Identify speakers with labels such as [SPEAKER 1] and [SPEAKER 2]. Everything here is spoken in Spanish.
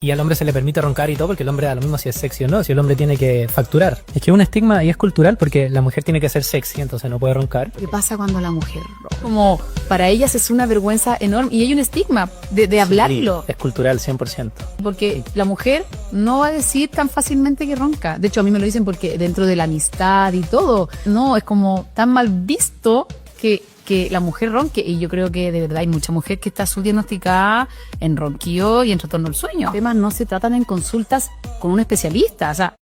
[SPEAKER 1] Y al hombre se le permite roncar y todo, porque el hombre da lo mismo si es sexy o no, si el hombre tiene que facturar. Es que es un estigma y es cultural porque la mujer tiene que ser sexy, entonces no puede roncar.
[SPEAKER 2] ¿Qué pasa cuando la mujer ronca? Como para ellas es una vergüenza enorme y hay un estigma de hablarlo.
[SPEAKER 1] Sí, es cultural 100%.
[SPEAKER 2] Porque la mujer no va a decir tan fácilmente que ronca. De hecho, a mí me lo dicen porque dentro de la amistad y todo, no, es como tan mal visto que la mujer ronque, y yo creo que de verdad hay mucha mujer que está subdiagnosticada en ronquillo y en trastorno del sueño. Los temas no se tratan en consultas con un especialista, o sea,